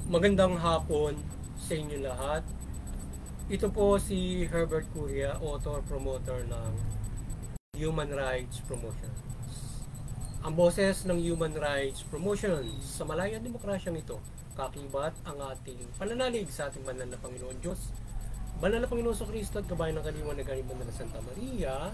Magandang hapon sa inyo lahat. Ito po si Herbert Curia, author, promoter ng Human Rights Promotions. Ang boses ng Human Rights Promotions sa malayang demokrasyang ito, kakibat ang ating pananalig sa ating banal na Panginoon Diyos, banal na Panginoon Kristo at kabayan ng kaliwan na ganibang na Santa Maria,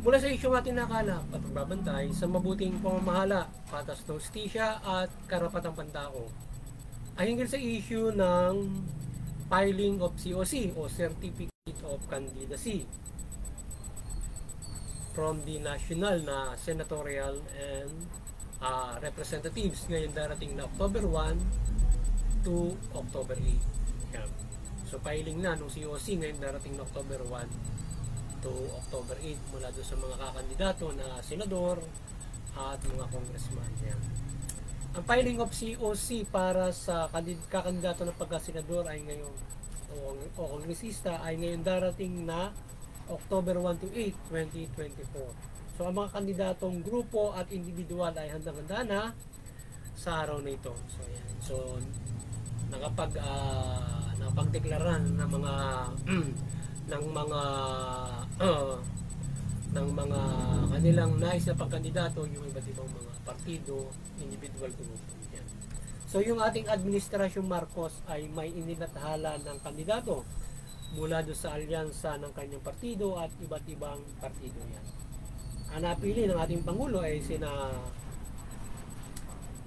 mula sa isyong ating nakalap at pagbabantay sa mabuting pamamahala, patas ng hustisya at karapatang pantao ay hinggil sa issue ng filing of COC o Certificate of Candidacy from the national na senatorial and representatives ngayon darating na October 1 to October 8. Yan. So filing na ng COC ngayon darating na October 1 to October 8 mula doon sa mga kakandidato na senador at mga congressman. Yan. Ang filing of COC para sa kakandidato ng pagkasenador ay ngayon o kongresista ay ngayon darating na October 1 to 8, 2024. So ang mga kandidatong grupo at individual ay handang-handa na sa araw na ito. So yan. So nakapagdeklaran ng mga ng mga kanilang nais na pagkandidato yung iba't ibang mga partido, individual grupo. Yan. So yung ating administrasyong Marcos ay may inilathala ng kandidato mula doon sa alyansa ng kanyang partido at iba't ibang partido yan. Ang napili ng ating Pangulo ay sina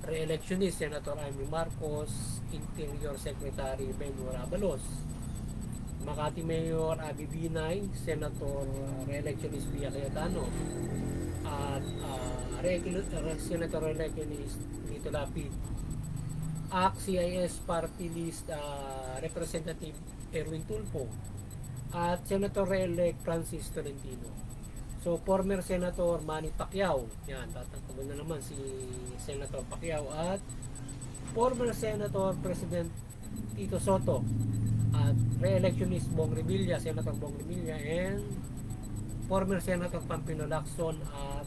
re-electionist Senator Amy Marcos, Interior Secretary Benhur Abalos, Makati Mayor Abby Binay, Senator re-electionist Pia Cayetano, at Senator re-electionist Lito Lapid, CIS Party List Representative Erwin Tulfo, at Senator re-elect Francis Tolentino. So former Senator Manny Pacquiao, yan, tatagpuan na naman si Senator Pacquiao, at former Senator President Tito Soto, at re-electionist Bong Revilla, Senator Bong Revilla, and former Senator Pampino Lacson at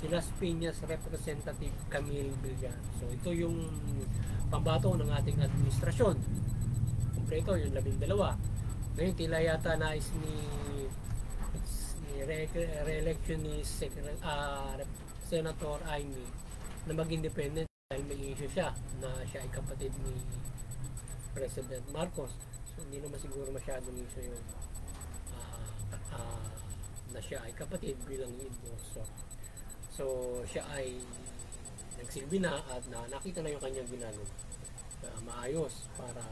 si Las Piñas Representative Camille Villar. So ito yung pambato ng ating administrasyon. Kompleto yung 12. Ngayon tila yata nais ni re-electionist Senator Amy na mag-independent dahil may issue siya na siya ay kapatid ni President Marcos. So hindi naman siguro masyadong issue yung na siya ay kapatid bilang endorser. So siya ay nagsilbi na at nakita na yung kanyang ginagawa maayos para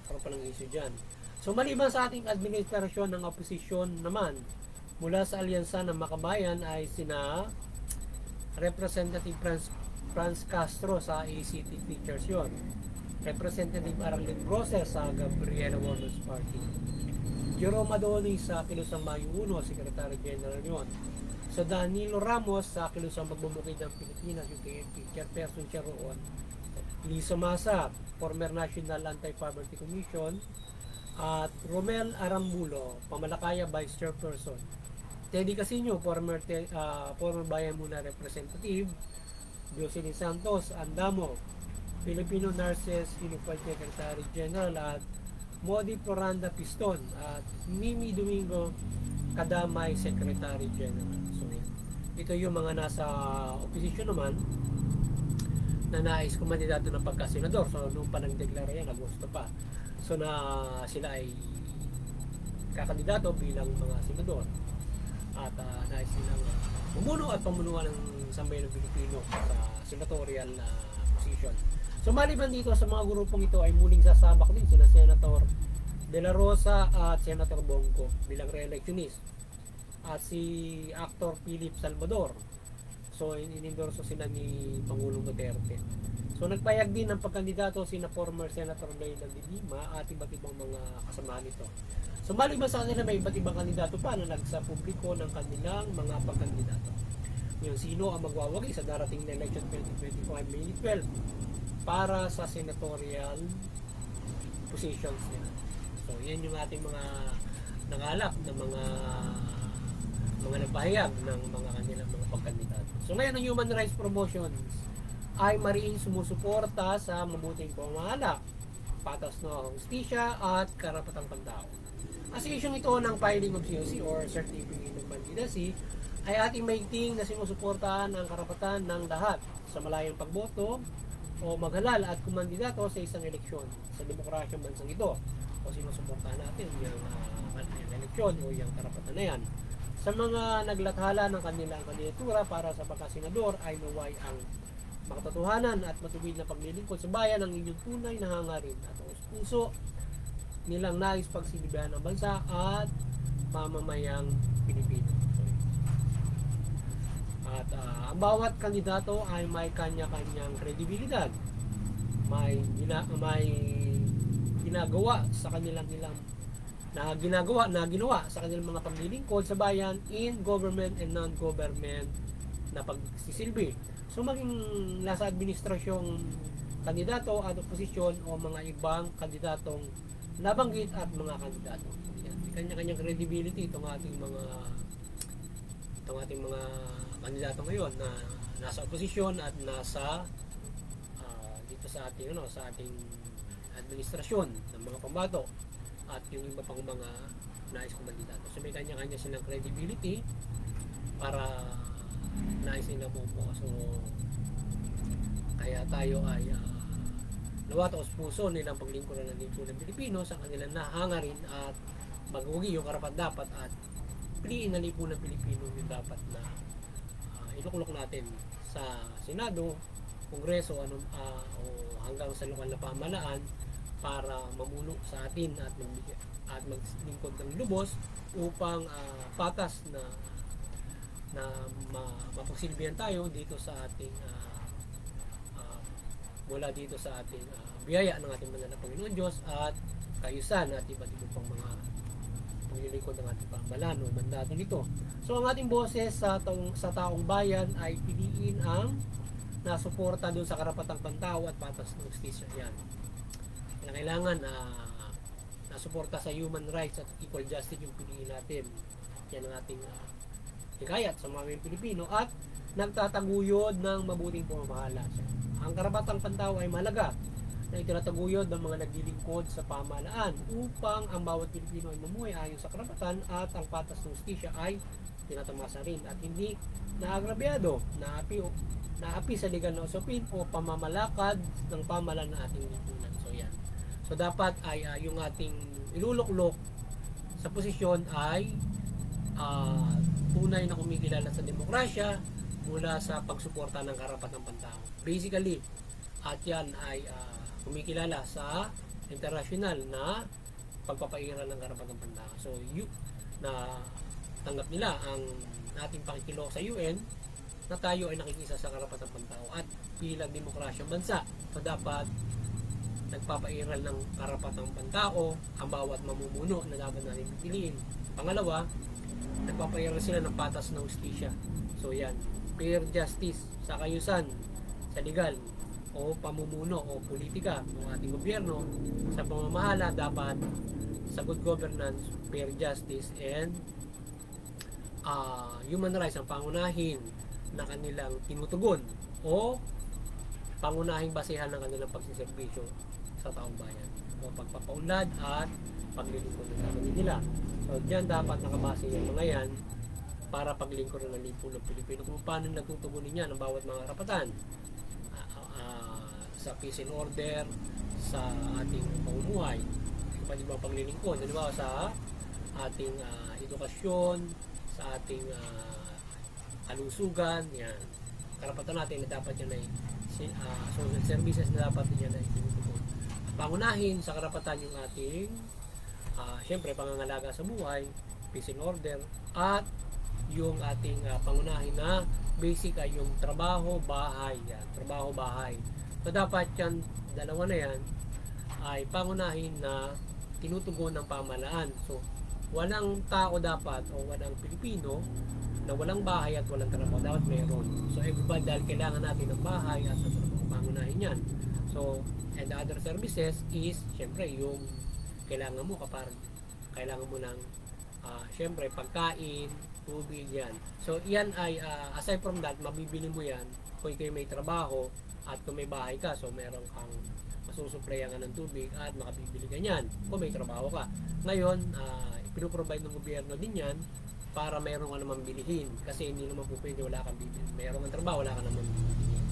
pa ng issue dyan. So maliban sa ating administrasyon ng oposisyon naman, mula sa alyansa ng Makabayan ay sina Representative Franz Castro sa ACT Teachers yun, Representative Arlene Roses sa Gabriela Warner's Party, Jerome Adoni sa Kilusang Mayo 1, Secretary General yun. So Danilo Ramos sa Kilusang Magbubukid ng Pilipinas, yung KNP, Chairperson siya roon. Lisa Masa, former National Anti-Poverty Commission, at Romel Arambulo, Pamalakaya Vice Chairperson. Teddy Casino, former Bayan Muna Representative, Jocelyn Santos Andamo, Filipino Nurses Unified Secretary General, at Modi Floranda Piston, at Mimi Domingo Kadamay Secretary General. So ito yung mga nasa opposition naman na nais kumandidato ng pagkasenador. So nung pa nagdeklara yan, Agosto pa. So na sila ay kakandidato bilang mga senador at nais silang bumuno at pamunuan ng sambayan ng Pilipino sa senatorial position. So maliban dito sa mga grupong ito ay muling sasabak din sina Senator De La Rosa at Senator Bongo bilang re-electionist, at si Actor Philip Salvador. So inendorso sila ni Pangulong Duterte. So nagpayag din ng pagkandidato sina former Senator Leila de Lima at iba't ibang mga kasamahan nito. So maliban sa kanila may iba't ibang kandidato pa na nagsa-publiko ng kanilang mga pagkandidato. Yung sino ang magwawagi sa darating na election 2025 May 12 para sa senatorial positions nila. So yan yung ating mga nangalap ng mga nagpahayag ng mga kanilang mga pagkandidato. So ngayon ang Human Rights Promotions ay mariing sumusuporta sa mabuting pamamahala, patas na hustisya at karapatang pantao. Assertion ito ng filing of COC or Certificate of Candidacy ay ating maigting na sinusuportahan ang karapatan ng lahat sa malayang pagboto o maghalal at kumandidato sa isang eleksyon sa demokrasyang bansang ito. O sinusuportahan natin yung eleksyon o yung karapatan na yan. Sa mga naglathala ng kanilang kandidatura para sa pagkasenador ay naway ang makatotohanan at matuwid na paglilingkod sa bayan ang inyong tunay na hangarin at puso nilang nais pagsilbihan ng bansa at mamamayang Pilipino. At ang bawat kandidato ay may kanya-kanyang kredibilidad, may ginagawa sa kanilang ginawa sa kanilang mga paglilingkod sa bayan in government and non-government na pagsisilbi. So maging nasa administrasyong kandidato at oposisyon o mga ibang kandidatong nabanggit at mga kandidato. Yan. Kanya-kanyang credibility itong ating mga kandidato ngayon na nasa oposisyon at nasa dito sa ating administrasyon ng mga pambato at yung iba pang mga nais kong kandidato. So may kanya-kanya silang credibility para nais nila po. So kaya tayo ay nawataos puso nilang paglingkuran ng lipunan Pilipino sa kanilang nahangarin at magwagi yung karapat-dapat at piliin na lipunan Pilipino yung dapat na iluklok natin sa Senado, Kongreso o hanggang sa lokal na pamahalaan para mamuno sa atin at maglingkod ng lubos upang patas na mapagsilbihan tayo dito sa ating mula dito sa ating biyaya ng ating banal na Panginoon Diyos at kayusan at iba't ibang pang mga paglilingkod ng ating pamahalaan o mandato nito. So ang ating boses sa taong bayan ay piliin ang nasuporta doon sa karapatang pantao at patas ng hustisya. Yan. Kailangan nasuporta sa human rights at equal justice yung piliin natin. Yan ang ating hikayat sa mga Pilipino at nagtataguyod ng mabuting pamamahala. Ang karapatang pantao ay mahalaga na itinataguyod ng mga naglilingkod sa pamahalaan upang ang bawat Pilipino ay mamuhay ayon sa karapatan at ang patas ng hustisya ay tinatamasa rin at hindi naagrabyado, naapi sa legal na usapin o pamamalakad ng pamahalaan ng ating lipunan. So yan. So dapat ay yung ating iluluklok sa posisyon ay tunay na kumikilala sa demokrasya mula sa pagsuporta ng karapatang pantao. Basically, at yan ay kumikilala sa international na pagpapairal ng karapatang pantao. So, na tanggap nila ang ating pakikilahok sa UN na tayo ay nakikisa sa karapatang pantao at bilang demokrasyang bansa. So, dapat nagpapairal ng karapatang pantao ang bawat mamumuno na dapat natin pipiliin. Pangalawa, nagpapairal sila ng patas ng hustisya. So, yan. Fair justice sa kayusan, sa legal o pamumuno o politika ng ating gobyerno sa pamamahala dapat sa good governance, fair justice and human rights ang pangunahin na kanilang tinutugon o pangunahing basehan ng kanilang pagsiservisyo sa taong bayan o pagpapaunlad at paglilingkod ng kapatid nila. So diyan dapat nakabase yung mga yan para paglingkod ng lipunan Pilipino kung paano natutugunin niya ng bawat mga karapatan sa peace and order, sa ating pamumuhay, sa ibang paglilingkod, halimbawa sa ating edukasyon, sa ating kalusugan, yan. Karapatan natin na dapat yan ay social services na dapat yan ay tinutugon. Pangunahin sa karapatan yung ating syempre pangangalaga sa buhay, peace and order, at yung ating pangunahin na basic ay yung trabaho, bahay. Yan. Trabaho, bahay. So dapat yan, dalawa na yan ay pangunahin na tinutugon ng pamahalaan. So walang tao dapat o walang Pilipino na walang bahay at walang trabaho. Dapat meron. So everybody, dahil kailangan natin ng bahay at ng trabaho, pangunahin yan. So and the other services is syempre yung kailangan mo kailangan mo ng syempre pagkain, tubig, yan. So yan ay aside from that, mabibili mo yan kung ikaw may trabaho At kung may bahay ka, so meron kang masusuplayan ng tubig at makabibili ka niyan kung may trabaho ka. Ngayon, pinoprovide ng gobyerno din yan para meron ka naman bilihin, kasi hindi naman po pwede wala kang bibili. Meron kang trabaho, wala ka naman bilihin.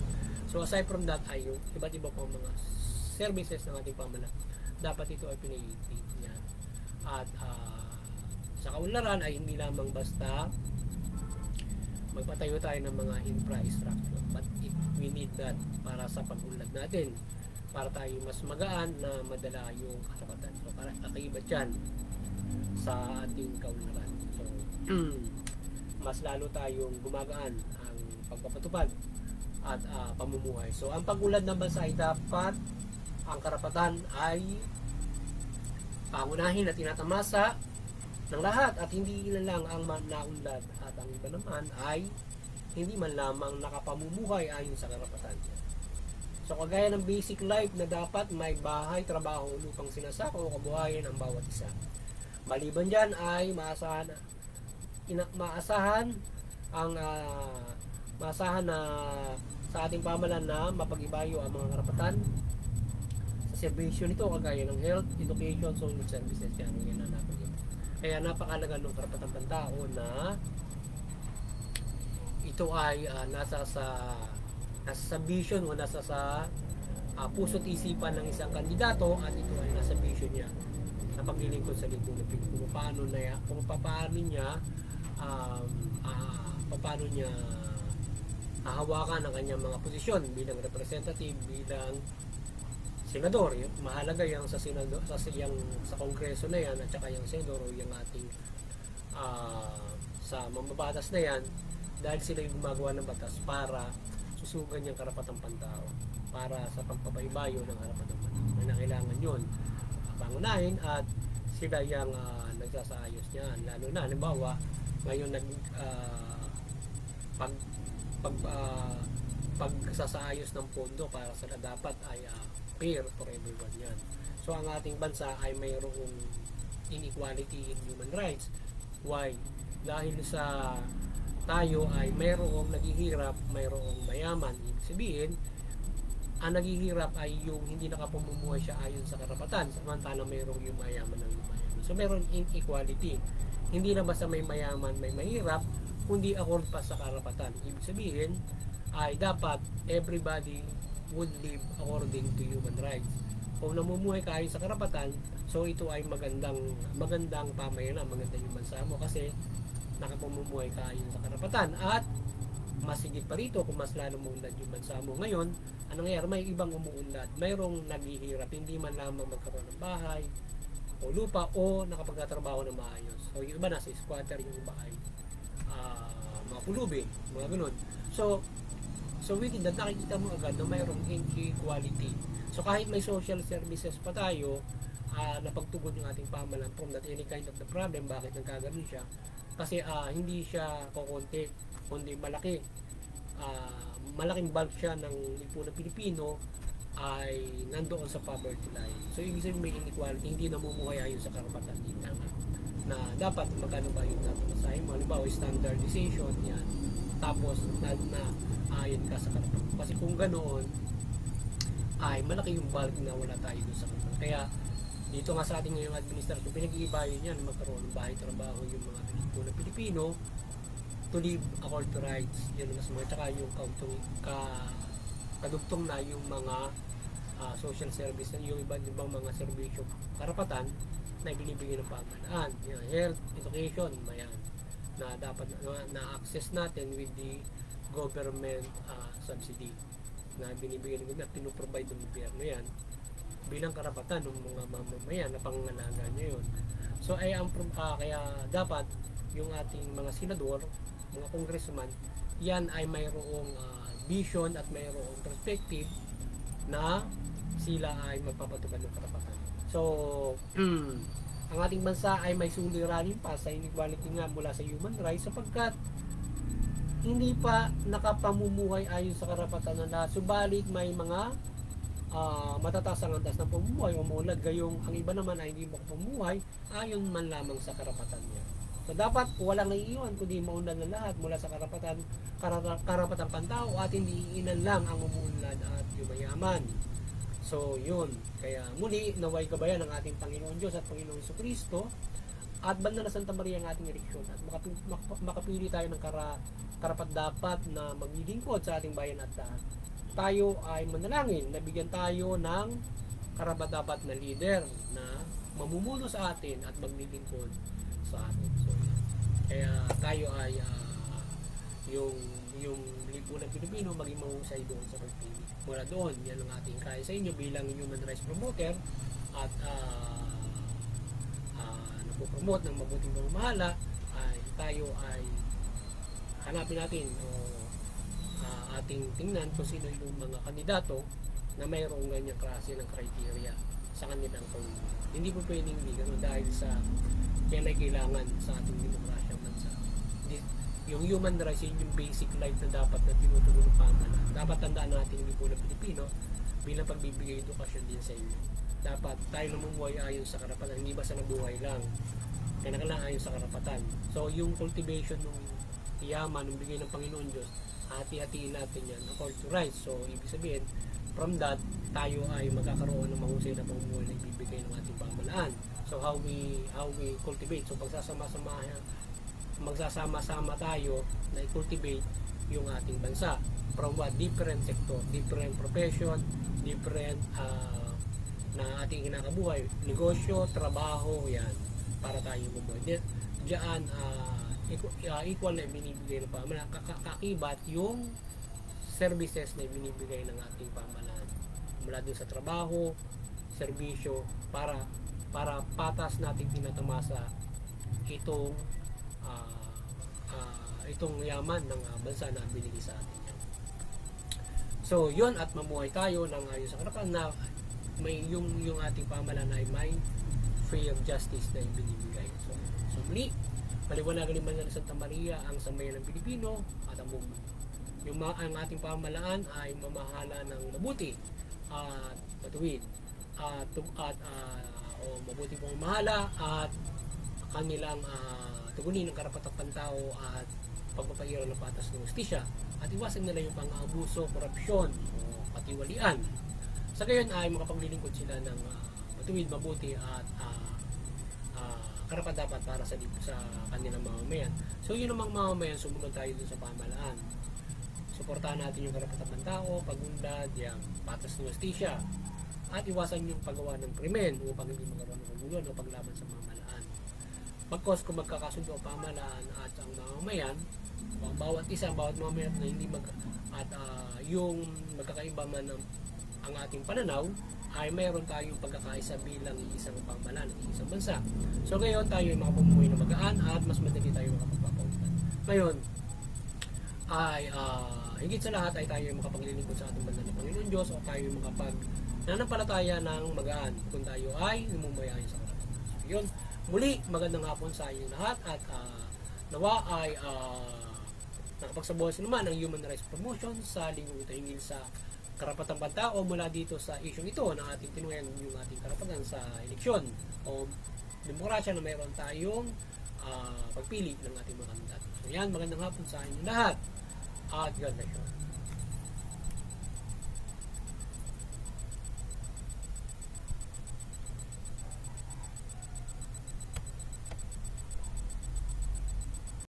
So aside from that ay yung iba't iba pang mga services ng ating pamahalaan, dapat ito ay pinaiigting niya. At sa kaunlaran ay hindi lamang basta magpatayo tayo ng mga infrastructure, but we need that para sa pag-unlad natin, para tayo mas magaan na madala yung karapatan. So para kakaibad yan sa ating kaunlaran. So mas lalo tayong gumagaan ang pagpapatupad at pamumuhay. So ang pag-unlad ng bansa ay dapat ang karapatan ay pangunahin at tinatamasa ng lahat, at hindi lang ang naunlad, at ang iba naman ay hindi man lamang nakapamumuhay ayon sa karapatan. So kagaya ng basic life na dapat may bahay, trabaho, lupang sinasako o kabuhayan ang bawat isa. Maliban dyan ay maasahan na sa ating pamahalaan na mapag-ibayo ang mga karapatan sa serbisyo nito, kagaya ng health, education, social services. Yan ang ginanapin yun. Kaya napakalaga ng karapatan ng tao na ito ay nasa sa vision o nasa sa puso't isipan ng isang kandidato, at ito ay nasa vision niya na paglilingkod sa lipunan, kung paano niya hahawakan ang kanyang mga posisyon bilang representative, bilang senador. Mahalaga yung sa senador, sa kongreso na yan, at saka yung senador o yung ating sa mamabatas na yan, dahil sila yung gumagawa ng batas para susugan yung karapatang pantao, para sa pagpabaybayo ng karapatang pantao na kailangan yun pangunahin, at sila yung nagsasaayos niyan. Lalo na halimbawa ngayon pagsasaayos ng pondo para sa dapat ay fair for everyone yan. So ang ating bansa ay mayroong inequality in human rights. Why? Dahil sa tayo ay mayroong naghihirap, mayroong mayaman. Ibig sabihin, ang naghihirap ay yung hindi nakapamumuhay siya ayon sa karapatan, samantalang mayroong yung mayaman ng mayaman. So mayroong inequality. Hindi na basta may mayaman, may mahirap, kundi accord pa sa karapatan. Ibig sabihin ay dapat everybody would live according to human rights. Kung namumuhay ka ayon sa karapatan, so ito ay magandang pamayanan, magandang yung bansa mo, kasi nakapamumuhay ka ayon sa karapatan. At mas higit pa rito, kung mas lalo mong unlad yung bansa mo ngayon, anong nangyayari? May ibang umuunlad, mayroong naghihirap, hindi man lamang magkaroon ng bahay o lupa o nakapagtatrabaho na maayos. So yung iba nasa squatter, yung iba ay mga pulubi, mga ganun. So within that, nakikita mo agad na mayroong inequality. So kahit may social services pa tayo, na pagtugon yung ating pamahalaan from that any kind of the problem, bakit nagkaganon siya? Kasi hindi siya kukunti, kundi malaki. Malaking bulk siya ng lipunan Pilipino ay nandoon sa poverty line. So ibig sabihin may inequality, hindi namumuhay ayon sa karapatan din na dapat magkano ba yung dapat masahin mo. Halimbawa, standardization yan. Tapos na ayon ka sa karapatan. Kasi kung ganoon ay malaki yung bulk na wala tayo doon sa karapatan. Kaya dito nga sa ating ngayong administrasyon, pinag-iibayan yan magkaroon ng bahay trabaho yung mga Pilipino to live according to rights. Yun mas mga, tsaka yung kadugtong na yung mga social service, yung ibang mga serbisyo karapatan na binibigay ng pamahalaan, health, education, mayan, na dapat na-access natin with the government subsidy na binibigay ng gobyerno, pinoprovide ng gobyerno yan bilang karapatan ng mga mamamayan na pangangalaga niya yun. So ay kaya dapat yung ating mga senador, mga congressman, yan ay mayroong vision at mayroong perspective na sila ay magpapatupad ng karapatan. So ang ating bansa ay may suliranin pa sa inequality nga mula sa human rights, sapagkat hindi pa nakapamumuhay ayon sa karapatan ng lahat. Subalit may mga matataas ang antas ng pamumuhay o maulad, gayong ang iba naman ay hindi makapamumuhay ayon man lamang sa karapatan niya. So dapat walang naiiwan kundi maunlad ng lahat mula sa karapatang pantao at hindi inan lang ang umuunlad at yumayaman. So yun, kaya muli naway gabayan ng ating Panginoon Diyos at Panginoon Jesucristo at Banda na Santa Maria ang ating eleksyon at makapili tayo ng karapat-dapat na maglilingkod sa ating bayan at lahat. Tayo ay manalangin na bigyan tayo ng karapat-dapat na leader na mamumuno sa atin at maglilingkod sa atin. So, kaya tayo ay yung lipunan Pilipino maging mahusay doon sa pagpili. Mula doon, yan ang ating kaya sa inyo bilang human rights promoter at nagpo-promote ng mabuting pamamahala, ay tayo ay hanapin natin o ating tingnan kung sino yung mga kandidato na mayroong ganyang klase ng criteria sa kanilang pamumuno. Hindi po pwedeng hindi ganun dahil sa yan ay kailangan sa ating demokrasyang bansa. Yung human rights, yun yung basic life na dapat na tinutugon ng pamahalaan. Dapat tandaan natin yung lipunan Pilipino bilang pagbibigay edukasyon din sa inyo. Dapat tayo namumuhay ayon sa karapatan, hindi basta nabuhay lang. Kailangan ayon sa karapatan. So yung cultivation ng yaman, ng bigay ng Panginoon Diyos, hati-hatiin natin yan according to rights. So ibig sabihin, from that, tayo ay magkakaroon ng mahusay na pamumuhay na ibibigay ng ating pamahalaan. So how we cultivate, so magsasama-sama tayo na i-cultivate yung ating bansa from what different sector, different profession, different na ating kinakabuhay, negosyo, trabaho, yan, para tayo mabuhay. Diyan equal na binibigay ng pamahalaan, kakibat yung services na binibigay ng ating pamahalaan mula din sa trabaho, serbisyo, para patas natin tinatamasa itong yaman ng bansa na binigay sa atin. So yun, at mamuhay tayo ng ayon sa karapatan na may yung ating pamahalaan ay may fair justice na ibinibigay. So muli, paliwanagan ni Banda na Santa Maria ang sambayan ng Pilipino at ang buong mundo. Ang ating pamahalaan ay mamahala ng mabuti at matuwid at mabuting pamamahala at kanilang tugunin ng karapatang pantao at pagpapahirap ng patas ng hustisya at iwasan nila yung pang-abuso, korupsyon o katiwalian. Sa gayon ay makapaglilingkod sila ng matuwid, mabuti at karapat-dapat para sa kanilang mamamayan. So yun namang mamamayan, sumunod tayo dun sa pamahalaan. Suportahan natin yung karapatang pantao, pagunlad, yung patas ng hustisya at iwasan yung paggawa ng krimen upang hindi magkaroon ng kagulo o paglaban sa pamahalaan. Pagkos kung magkakasundo ang pamahalaan at ang mamamayan, bawat mamamayan na hindi yung magkakaiba man ang ating pananaw, ay mayroon tayong pagkakaisa bilang isang pamahalaan at isang bansa. So ngayon tayo ay makapumuhay na magaan at mas madali tayo makapagpapawitan. Ngayon ay higit sa lahat ay tayo ay makapaglilingkod sa ating banal na Panginoon Diyos o tayo ay nananampalataya ng magaan kung tayo ay namumuhay sa karapatan. So yun, muli magandang hapon sa inyong lahat at nawa ay nakapagsabuhay naman ang human rights promotion sa linggong ito hingil sa karapatang pantao mula dito sa isyong ito na ating tinuyan yung ating karapatan sa eleksyon o demokrasya na mayroon tayong pagpili ng ating mga kandidato. So yan, magandang hapon sa inyong lahat at God bless you.